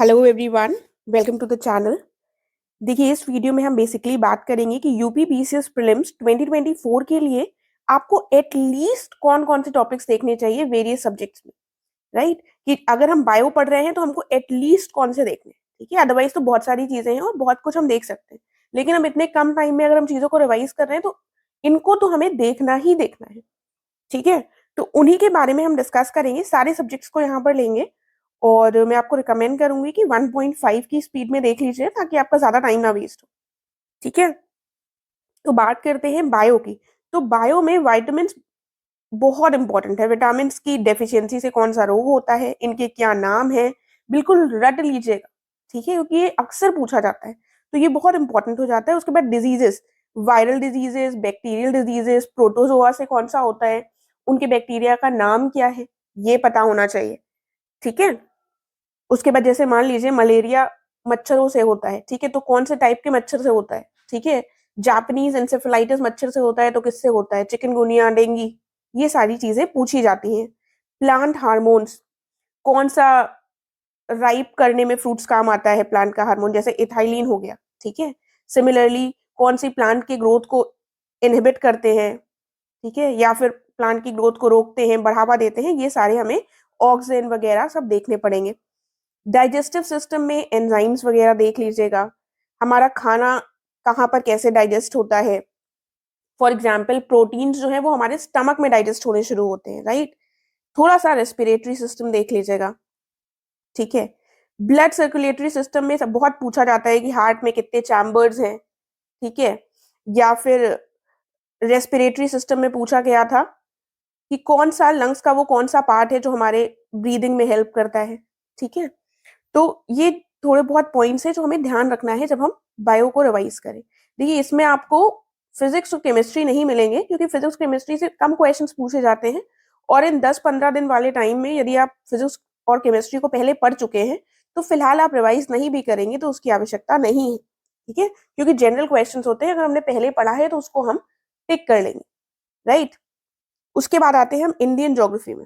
Hello everyone, welcome to the channel. देखिए, इस video में हम बेसिकली बात करेंगे कि यूपी पीसीएस प्रीलिम्स 2024 के लिए आपको एटलीस्ट कौन कौन से टॉपिक्स देखने चाहिए वेरियस सब्जेक्ट्स में। राइट, कि अगर हम बायो पढ़ रहे हैं तो हमको एटलीस्ट कौन से देखने हैं। ठीक है, अदरवाइज तो बहुत सारी चीजें हैं और बहुत कुछ हम देख सकते हैं, लेकिन हम इतने कम टाइम में अगर हम चीजों को रिवाइज कर रहे हैं तो इनको तो हमें देखना ही देखना है। ठीक है, तो उन्हीं के बारे में हम डिस्कस करेंगे, सारे सब्जेक्ट्स को यहाँ पर लेंगे। और मैं आपको रिकमेंड करूंगी कि 1.5 की स्पीड में देख लीजिए ताकि आपका ज्यादा टाइम ना वेस्ट हो। ठीक है, तो बात करते हैं बायो की। तो बायो में विटामिन बहुत इंपॉर्टेंट है। विटामिन की डेफिशिएंसी से कौन सा रोग होता है, इनके क्या नाम है, बिल्कुल रट लीजिएगा। ठीक है, क्योंकि ये अक्सर पूछा जाता है, तो ये बहुत इंपॉर्टेंट हो जाता है। उसके बाद diseases, viral diseases, bacterial diseases, protozoa से कौन सा होता है, उनके बैक्टीरिया का नाम क्या है, ये पता होना चाहिए। ठीक है, उसके बाद जैसे मान लीजिए मलेरिया मच्छरों से होता है, ठीक है, तो कौन से टाइप के मच्छर से होता है। ठीक है, जापानीज इंसेफेलाइटिस मच्छर से होता है तो किससे होता है, चिकनगुनिया, डेंगू, ये सारी चीजें पूछी जाती हैं। प्लांट हार्मोन्स, कौन सा राइप करने में फ्रूट्स काम आता है, प्लांट का हार्मोन जैसे इथाइलिन हो गया। ठीक है, सिमिलरली कौन सी प्लांट के ग्रोथ को इनहिबिट करते हैं, ठीक है, या फिर प्लांट की ग्रोथ को रोकते हैं, बढ़ावा देते हैं, ये सारे हमें ऑक्सीजन वगैरह सब देखने पड़ेंगे। डाइजेस्टिव सिस्टम में एंजाइम्स वगैरह देख लीजिएगा। हमारा खाना कहाँ पर कैसे डाइजेस्ट होता है। फॉर एग्जाम्पल प्रोटीन्स जो है वो हमारे स्टमक में डाइजेस्ट होने शुरू होते हैं, राइट। थोड़ा सा रेस्पिरेटरी सिस्टम देख लीजिएगा। ठीक है, ब्लड सर्कुलेटरी सिस्टम में सब बहुत पूछा जाता है कि हार्ट में कितने चैम्बर्स हैं। ठीक है, या फिर रेस्पिरेटरी सिस्टम में पूछा गया था कि कौन सा लंग्स का वो कौन सा पार्ट है जो हमारे ब्रीदिंग में हेल्प करता है। ठीक है, तो ये थोड़े बहुत पॉइंट्स हैं जो हमें ध्यान रखना है जब हम बायो को रिवाइज करें। देखिए, इसमें आपको फिजिक्स और केमिस्ट्री नहीं मिलेंगे क्योंकि फिजिक्स केमिस्ट्री से कम क्वेश्चंस पूछे जाते हैं। और इन 10-15 दिन वाले टाइम में यदि आप फिजिक्स और केमिस्ट्री को पहले पढ़ चुके हैं तो फिलहाल आप रिवाइज नहीं भी करेंगे तो उसकी आवश्यकता नहीं है। ठीक है, क्योंकि जनरल क्वेश्चंस होते हैं, अगर हमने पहले पढ़ा है तो उसको हम टिक कर लेंगे। राइट, उसके बाद आते हैं हम इंडियन ज्योग्राफी में।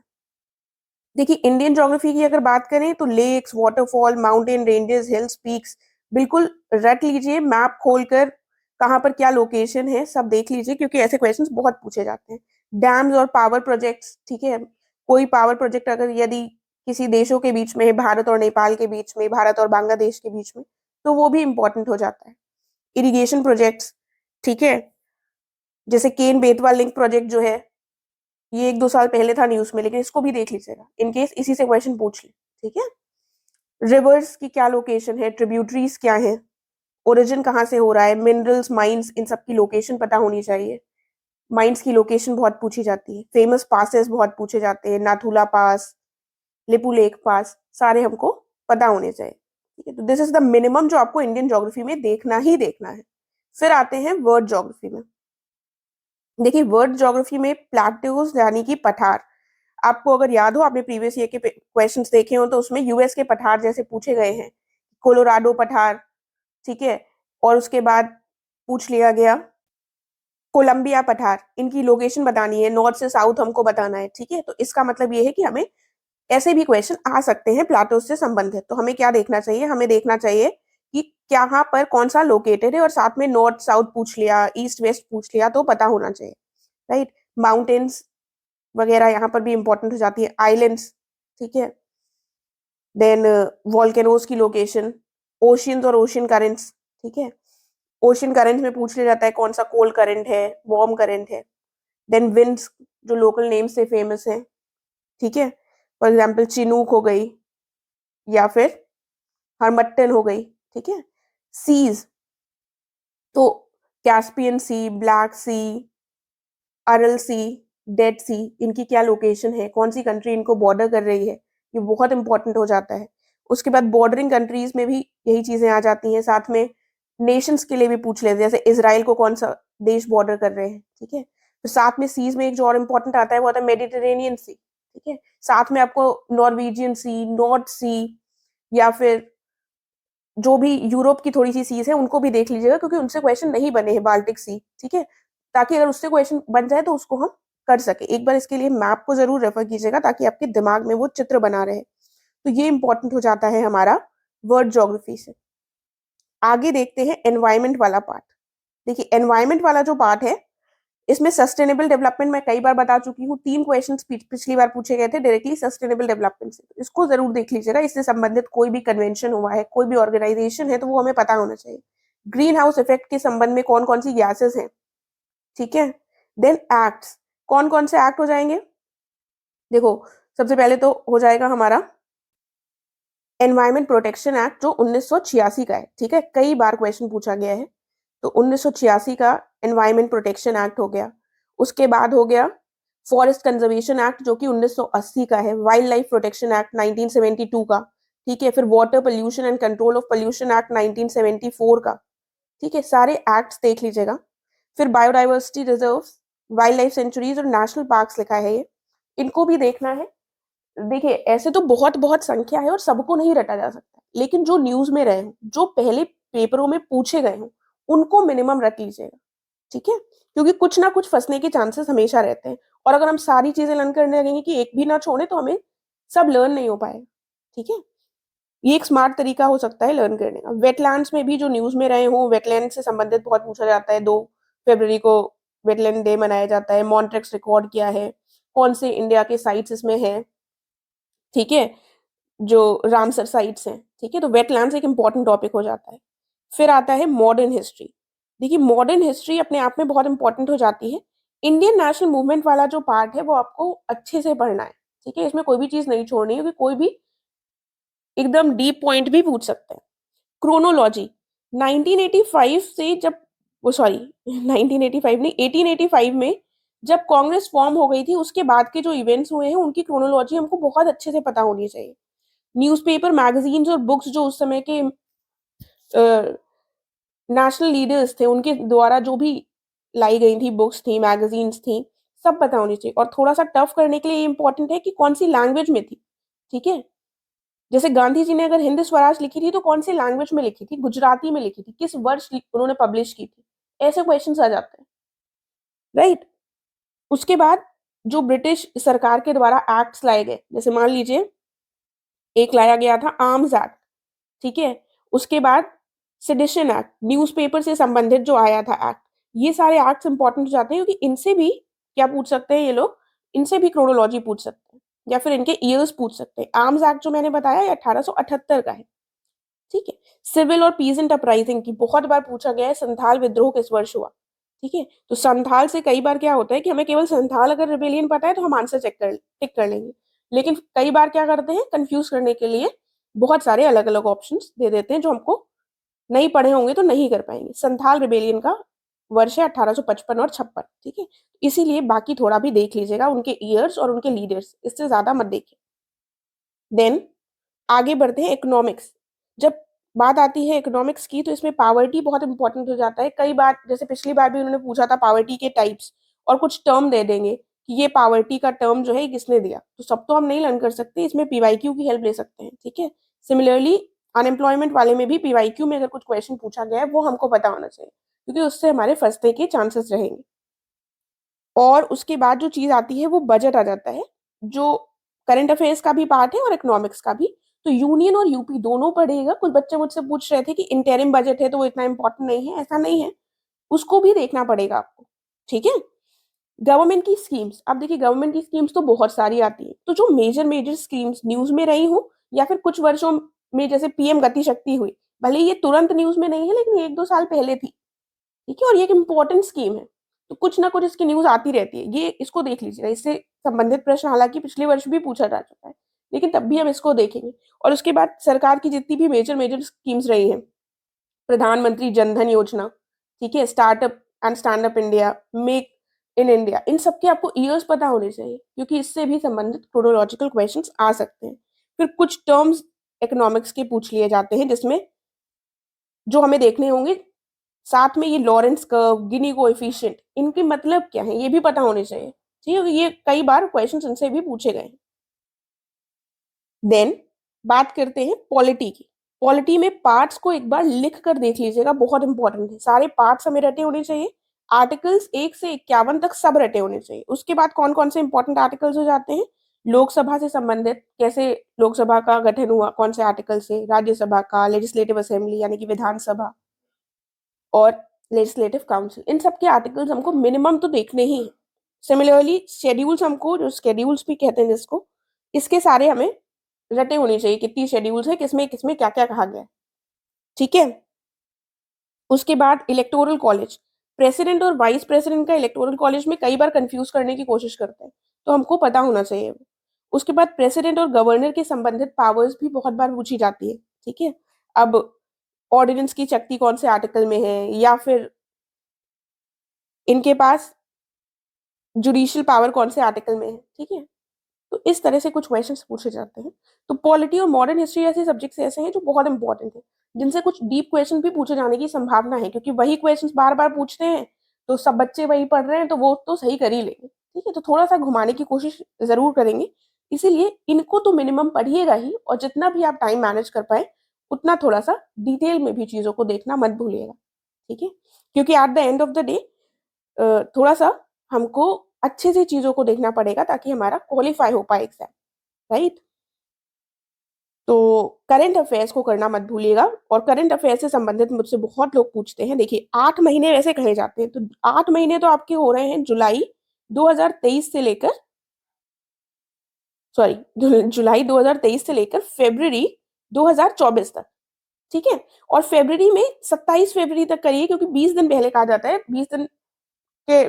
देखिए, इंडियन ज्योग्राफी की अगर बात करें तो lakes, waterfall, mountain ranges, hills, peaks, बिल्कुल रट लीजिए, मैप खोलकर कहाँ पर क्या लोकेशन है सब देख लीजिए, क्योंकि ऐसे क्वेश्चंस बहुत पूछे जाते हैं। डैम्स और पावर प्रोजेक्ट्स, ठीक है, कोई पावर प्रोजेक्ट अगर यदि किसी देशों के बीच में है, भारत और नेपाल के बीच में, भारत और बांग्लादेश के बीच में, तो वो भी इंपॉर्टेंट हो जाता है। इरिगेशन प्रोजेक्ट्स, ठीक है, जैसे केन बेतवा लिंक प्रोजेक्ट जो है, ये 1-2 साल पहले था न्यूज में, लेकिन इसको भी देख लीजिएगा इनकेस इसी से क्वेश्चन पूछ ले। ठीक है, रिवर्स की क्या लोकेशन है, ट्रिब्यूटरीज क्या है, ओरिजिन कहाँ से हो रहा है, मिनरल्स, माइंस, इन सब की लोकेशन पता होनी चाहिए। माइंस की लोकेशन बहुत पूछी जाती है। फेमस पासेस बहुत पूछे जाते हैं, नाथुला पास, लिपू लेक पास, सारे हमको पता होने चाहिए। ठीक है, तो दिस इज द मिनिमम जो आपको इंडियन ज्योग्राफी में देखना ही देखना है। फिर आते हैं वर्ल्ड ज्योग्राफी में। देखिए, वर्ल्ड ज्योग्राफी में प्लेट्यूज यानी कि पठार, आपको अगर याद हो, आपने प्रीवियस ईयर के क्वेश्चंस देखे हो तो उसमें यूएस के पठार जैसे पूछे गए हैं, कोलोराडो पठार। ठीक है, और उसके बाद पूछ लिया गया कोलंबिया पठार, इनकी लोकेशन बतानी है, नॉर्थ से साउथ हमको बताना है। ठीक है, तो इसका मतलब ये है कि हमें ऐसे भी क्वेश्चन आ सकते हैं प्लाटो से संबंधित। तो हमें क्या देखना चाहिए, हमें देखना चाहिए कि यहाँ पर कौन सा लोकेटेड है, और साथ में नॉर्थ साउथ पूछ लिया, ईस्ट वेस्ट पूछ लिया तो पता होना चाहिए। राइट, माउंटेन्स वगैरह यहाँ पर भी इंपॉर्टेंट हो जाती है, आइलैंड्स। ठीक है, देन वॉल्केनोज की लोकेशन, ओशियंस और ओशियन करेंट्स। ठीक है, ओशियन करेंट्स में पूछ लिया जाता है कौन सा कोल्ड करंट है, वार्म करंट है। देन विंड्स, जो लोकल नेम से फेमस है। ठीक है, फॉर एग्जाम्पल चिनूक हो गई या फिर हरमट्टन हो गई। ठीक है, सीज, तो कैस्पियन सी, ब्लैक सी, अरल सी, डेड सी, इनकी क्या लोकेशन है, कौन सी कंट्री इनको बॉर्डर कर रही है, ये बहुत इंपॉर्टेंट हो जाता है। उसके बाद बॉर्डरिंग कंट्रीज में भी यही चीजें आ जाती हैं, साथ में नेशंस के लिए भी पूछ लेते हैं, जैसे इसराइल को कौन सा देश बॉर्डर कर रहे हैं। ठीक है, तो साथ में सीज में एक जो और इम्पोर्टेंट आता है वो आता है मेडिटेरेनियन सी। ठीक है, साथ में आपको नॉर्वेजियन सी, नॉर्थ सी, या फिर जो भी यूरोप की थोड़ी सी सीज है उनको भी देख लीजिएगा, क्योंकि उनसे क्वेश्चन नहीं बने हैं, बाल्टिक सी। ठीक है, ताकि अगर उससे क्वेश्चन बन जाए तो उसको हम कर सके। एक बार इसके लिए मैप को जरूर रेफर कीजिएगा ताकि आपके दिमाग में वो चित्र बना रहे। तो ये इंपॉर्टेंट हो जाता है हमारा वर्ल्ड ज्योग्राफी से। आगे देखते हैं एनवायरमेंट वाला पार्ट। देखिए एनवायरमेंट वाला जो पार्ट है, इसमें सस्टेनेबल डेवलपमेंट मैं कई बार बता चुकी हूँ, 3 क्वेश्चंस पिछली बार पूछे गए थे डायरेक्टली सस्टेनेबल डेवलपमेंट से, इसको जरूर देख लीजिएगा। इससे संबंधित कोई भी कन्वेंशन हुआ है, कोई भी ऑर्गेनाइजेशन है, तो वो हमें पता होना चाहिए। ग्रीन हाउस इफेक्ट के संबंध में कौन कौन सी गैसेस हैं, ठीक है। देन एक्ट्स, कौन कौन से एक्ट हो जाएंगे, देखो सबसे पहले तो हो जाएगा हमारा एनवायरमेंट प्रोटेक्शन एक्ट जो 1986 का है, ठीक है, कई बार क्वेश्चन पूछा गया है। तो 1986 का एनवायरमेंट प्रोटेक्शन एक्ट हो गया। उसके बाद हो गया फॉरेस्ट कंजर्वेशन एक्ट जो कि 1980 का है। वाइल्ड लाइफ प्रोटेक्शन एक्ट 1972 का, ठीक है। फिर water pollution and control of pollution act 1974 का, ठीक है। सारे एक्ट्स देख लीजिएगा। फिर biodiversity reserve, wild life sanctuaries और नेशनल पार्क्स लिखा है ये, इनको भी देखना है। देखिए ऐसे तो बहुत बहुत संख्या है और सबको नहीं रटा जा सकता, लेकिन जो न्यूज में रहे हों, जो पहले पेपरों में पूछे गए हों, उनको मिनिमम रख लीजिएगा, ठीक है। क्योंकि कुछ ना कुछ फंसने के चांसेस हमेशा रहते हैं, और अगर हम सारी चीजें लर्न करने लगेंगे कि एक भी ना छोड़े तो हमें सब लर्न नहीं हो पाएगा, ठीक है। ये एक स्मार्ट तरीका हो सकता है लर्न करने का। वेटलैंड्स में भी जो न्यूज में रहे हों, वेटलैंड से संबंधित बहुत पूछा जाता है। 2 फरवरी को वेटलैंड डे मनाया जाता है। मॉन्ट्रेक्स रिकॉर्ड क्या है, कौन से इंडिया के साइट्स इसमें हैं, ठीक है, जो रामसर साइट्स हैं, ठीक है। तो वेटलैंड्स एक इंपॉर्टेंट टॉपिक हो जाता है। फिर आता है मॉडर्न हिस्ट्री। देखिए मॉडर्न हिस्ट्री अपने आप में बहुत इंपॉर्टेंट हो जाती है। इंडियन नेशनल मूवमेंट वाला जो पार्ट है वो आपको अच्छे से पढ़ना है, ठीक है। इसमें कोई भी चीज नहीं छोड़नी है, क्योंकि कोई भी एकदम डीप पॉइंट भी पूछ सकते हैं। क्रोनोलॉजी, 1985 से जब वो सॉरी 1985 नहीं 1885 में जब कांग्रेस फॉर्म हो गई थी, उसके बाद के जो इवेंट्स हुए हैं उनकी क्रोनोलॉजी हमको बहुत अच्छे से पता होनी चाहिए। न्यूज़पेपर, मैगजीन्स और बुक्स जो उस समय के नेशनल लीडर्स थे उनके द्वारा जो भी लाई गई थी, बुक्स थी, मैगजीन्स थी, सब पता होनी चाहिए। और थोड़ा सा टफ करने के लिए इंपॉर्टेंट है कि कौन सी लैंग्वेज में थी, ठीक है। जैसे गांधी जी ने अगर हिंद स्वराज लिखी थी तो कौन सी लैंग्वेज में लिखी थी, गुजराती में लिखी थी, किस वर्ष उन्होंने पब्लिश की थी, ऐसे क्वेश्चन आ जाते हैं, राइट। उसके बाद जो ब्रिटिश सरकार के द्वारा एक्ट्स लाए गए, जैसे मान लीजिए एक लाया गया था आर्म्स एक्ट, ठीक है। उसके बाद सेडिशन एक्ट, न्यूज़पेपर से संबंधित जो आया था एक्ट, ये सारे एक्ट्स इंपॉर्टेंट हो जाते हैं, क्योंकि इनसे भी क्या पूछ सकते हैं ये लोग, इनसे भी क्रोनोलॉजी पूछ सकते हैं, या फिर इनके ईयर्स पूछ सकते हैं। आर्म्स एक्ट जो मैंने बताया ये 1878 का है, ठीक है। सिविल और पीजेंट अपराइजिंग की बहुत बार पूछा गया है, संथाल विद्रोह किस वर्ष हुआ, ठीक है। तो संथाल से कई बार क्या होता है कि हमें केवल संथाल अगर रिबेलियन पता है तो हम आंसर टिक कर लेंगे, लेकिन कई बार क्या करते हैं कंफ्यूज करने के लिए बहुत सारे अलग अलग ऑप्शंस दे देते हैं, जो हमको नहीं पढ़े होंगे तो नहीं कर पाएंगे। संथाल रिबेलियन का वर्ष है 1855 और 56, ठीक है। इसीलिए बाकी थोड़ा भी देख लीजिएगा, उनके ईयर्स और उनके लीडर्स, इससे ज्यादा मत देखिए। देन आगे बढ़ते हैं इकोनॉमिक्स। जब बात आती है इकोनॉमिक्स की तो इसमें पावर्टी बहुत इंपॉर्टेंट हो जाता है। कई बार जैसे पिछली बार भी उन्होंने पूछा था पावर्टी के टाइप्स, और कुछ टर्म दे देंगे कि ये पावर्टी का टर्म जो है किसने दिया, तो सब तो हम नहीं लर्न कर सकते, इसमें पीवाईक्यू की हेल्प ले सकते हैं, ठीक है। सिमिलरली अनएम्प्लॉयमेंट वाले में भी पीवाईक्यू में अगर कुछ क्वेश्चन पूछा गया है वो हमको पता होना चाहिए, क्योंकि उससे हमारे फंसने के चांसेस रहेंगे। और उसके बाद जो चीज आती है वो बजट आ जाता है, जो करंट अफेयर्स का भी पार्ट है और इकोनॉमिक्स का भी। तो यूनियन और यूपी दोनों पढ़ेगा। कुछ बच्चे मुझसे पूछ रहे थे कि इंटरिम बजट है तो वो इतना इंपॉर्टेंट नहीं है, ऐसा नहीं है, उसको भी देखना पड़ेगा आपको, ठीक है। गवर्नमेंट की स्कीम्स, अब देखिए गवर्नमेंट की स्कीम्स तो बहुत सारी आती है, तो जो मेजर मेजर स्कीम्स न्यूज में रही हो या फिर कुछ वर्षों में, जैसे पीएम गति शक्ति हुई, भले ये तुरंत न्यूज में नहीं है लेकिन 1-2 साल पहले थी, ठीक है, और ये एक इम्पोर्टेंट स्कीम है, तो कुछ ना कुछ इसकी न्यूज आती रहती है, ये इसको देख लीजिएगा। इससे संबंधित प्रश्न हालांकि पिछले वर्ष भी पूछा जा चुका है, लेकिन तब भी हम इसको देखेंगे। और उसके बाद सरकार की जितनी भी मेजर मेजर स्कीम्स रही हैं, प्रधानमंत्री जनधन योजना, ठीक है, startup and stand up India, make in India, इन सबके आपको ईयर्स पता होने चाहिए, क्योंकि इससे भी संबंधित क्रोनोलॉजिकल क्वेश्चंस आ सकते हैं। फिर कुछ टर्म्स इकोनॉमिक्स के पूछ लिए जाते हैं, जिसमें जो हमें देखने होंगे, साथ में ये लॉरेंस कर्व, गिनी कोएफिशिएंट, इनके मतलब क्या है ये भी पता होने चाहिए, ठीक है। ये कई बार क्वेश्चन इनसे भी पूछे गए हैं। देन बात करते हैं पॉलिटी की। पॉलिटी में पार्ट्स को एक बार लिख कर देख लीजिएगा, बहुत इंपॉर्टेंट है, सारे पार्ट्स हमें रटे होने चाहिए। आर्टिकल्स 1 से 51 तक सब रटे होने चाहिए। उसके बाद कौन कौन से इंपॉर्टेंट आर्टिकल्स हो जाते हैं, लोकसभा से संबंधित कैसे लोकसभा का गठन हुआ, कौन से आर्टिकल से, राज्यसभा का, लेजिस्लेटिव असेंबली यानी कि विधानसभा और लेजिस्लेटिव काउंसिल, इन सब के आर्टिकल्स हमको मिनिमम तो देखने ही हैं। सिमिलरली शेड्यूल्स हमको, जो शेड्यूल्स भी कहते हैं जिसको, इसके सारे हमें रटे होने चाहिए, कितनी शेड्यूल्स है, किसमें किसमें क्या क्या कहा गया है, ठीक है। उसके बाद इलेक्टोरल कॉलेज, प्रेसिडेंट और वाइस प्रेसिडेंट का इलेक्टोरल कॉलेज में कई बार कंफ्यूज करने की कोशिश करते हैं, तो हमको पता होना चाहिए वो। उसके बाद प्रेसिडेंट और गवर्नर के संबंधित पावर्स भी बहुत बार पूछी जाती है, ठीक है। अब ऑर्डिनेंस की शक्ति कौन से आर्टिकल में है, या फिर इनके पास जुडिशियल पावर कौन से आर्टिकल में है, ठीक है। तो इस तरह से कुछ क्वेश्चंस पूछे जाते हैं। तो पॉलिटी और मॉडर्न हिस्ट्री ऐसे सब्जेक्ट्स ऐसे हैं जो बहुत इंपॉर्टेंट है, जिनसे कुछ डीप क्वेश्चन भी पूछे जाने की संभावना है, क्योंकि वही क्वेश्चंस बार बार पूछते हैं, तो सब बच्चे वही पढ़ रहे हैं तो वो तो सही कर ही लेंगे, ठीक है। तो थोड़ा सा घुमाने की कोशिश जरूर करेंगे, इसीलिए इनको तो मिनिमम पढ़िएगा ही, और जितना भी आप टाइम मैनेज कर पाए उतना थोड़ा सा डिटेल में भी चीजों को देखना मत भूलिएगा, ठीक है। क्योंकि at the end of the day थोड़ा सा हमको अच्छे से चीजों को देखना पड़ेगा ताकि हमारा क्वालिफाई हो पाए एग्जाम, राइट। तो करंट अफेयर्स को करना मत भूलिएगा, और करंट अफेयर से संबंधित मुझसे बहुत लोग पूछते हैं। देखिए 8 महीने वैसे कहे जाते हैं, तो 8 महीने तो आपके हो रहे हैं जुलाई 2023 से लेकर, सॉरी, जुलाई 2023 से लेकर फरवरी 2024 तक, ठीक है। और फरवरी में 27 फरवरी तक करिए, क्योंकि 20 दिन पहले कहा जाता है, 20 दिन के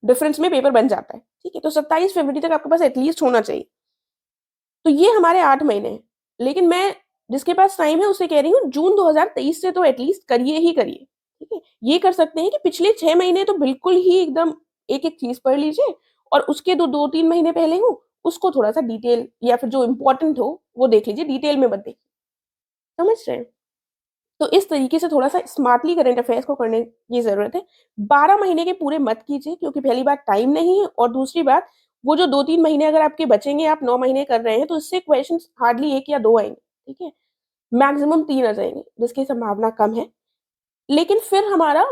डिफरेंस में पेपर बन जाता है, ठीक है। तो 27 फरवरी तक आपके पास एटलीस्ट होना चाहिए। तो ये हमारे 8 महीने हैं, लेकिन मैं जिसके पास टाइम है उससे कह रही हूँ जून 2023 से तो एटलीस्ट करिए ही करिए, ठीक है। ये कर सकते हैं कि पिछले 6 महीने तो बिल्कुल ही एकदम एक एक चीज पढ़ लीजिए, और उसके 2-3 महीने पहले हो उसको थोड़ा सा डिटेल, या फिर जो इम्पोर्टेंट हो वो देख लीजिए, डिटेल में मत देखिए, समझ रहे हैं। तो इस तरीके से थोड़ा सा स्मार्टली करंट अफेयर्स को करने की जरूरत है। 12 महीने के पूरे मत कीजिए, क्योंकि पहली बात टाइम नहीं है, और दूसरी बात वो जो 2-3 महीने अगर आपके बचेंगे, आप 9 महीने कर रहे हैं, तो इससे क्वेश्चन हार्डली 1 या 2 आएंगे, ठीक है। मैक्सिमम 3 आ जाएंगे, जिसकी संभावना कम है। लेकिन फिर हमारा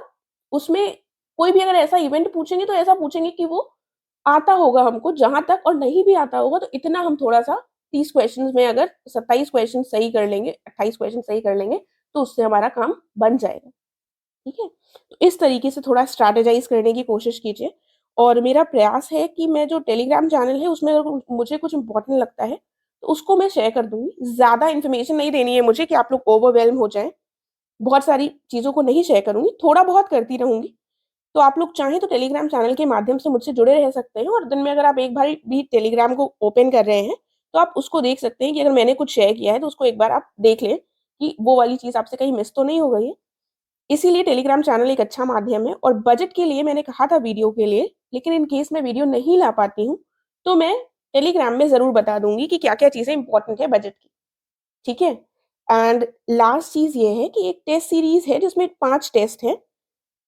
उसमें कोई भी अगर ऐसा इवेंट पूछेंगे तो ऐसा पूछेंगे कि वो आता होगा हमको जहां तक, और नहीं भी आता होगा तो इतना हम थोड़ा सा 30 क्वेश्चन में अगर 27 क्वेश्चन सही कर लेंगे, 28 क्वेश्चन सही कर लेंगे, तो उससे हमारा काम बन जाएगा, ठीक है। तो इस तरीके से थोड़ा स्ट्रैटेजाइज करने की कोशिश कीजिए। और मेरा प्रयास है कि मैं जो टेलीग्राम चैनल है उसमें अगर मुझे कुछ इंपॉर्टेंट लगता है तो उसको मैं शेयर कर दूंगी। ज्यादा इन्फॉर्मेशन नहीं देनी है मुझे कि आप लोग ओवरवेलम हो जाए, बहुत सारी चीजों को नहीं शेयर करूंगी, थोड़ा बहुत करती रहूंगी। तो आप लोग चाहें तो टेलीग्राम चैनल के माध्यम से मुझसे जुड़े रह सकते हैं, और दिन में अगर आप एक बार भी टेलीग्राम को ओपन कर रहे हैं तो आप उसको देख सकते हैं कि अगर मैंने कुछ शेयर किया है तो उसको एक बार आप देख लें कि वो वाली चीज आपसे कहीं मिस तो नहीं हो गई है। इसीलिए टेलीग्राम चैनल एक अच्छा माध्यम है। और बजट के लिए मैंने कहा था वीडियो के लिए, लेकिन इन केस मैं वीडियो नहीं ला पाती हूँ तो मैं टेलीग्राम में जरूर बता दूंगी कि क्या क्या चीजें इंपॉर्टेंट है बजट की, ठीक है। एंड लास्ट चीज ये है कि एक टेस्ट सीरीज है जिसमें 5 टेस्ट हैं।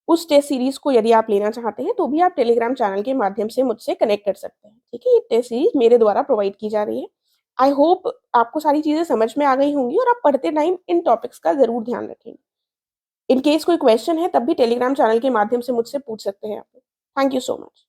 उस टेस्ट सीरीज को यदि आप लेना चाहते हैं तो भी आप टेलीग्राम चैनल के माध्यम से मुझसे कनेक्ट कर सकते हैं, ठीक है। ये टेस्ट सीरीज मेरे द्वारा प्रोवाइड की जा रही है। आई होप आपको सारी चीजें समझ में आ गई होंगी, और आप पढ़ते टाइम इन टॉपिक्स का जरूर ध्यान रखेंगे। इन केस कोई क्वेश्चन है तब भी टेलीग्राम चैनल के माध्यम से मुझसे पूछ सकते हैं आप। Thank you so much.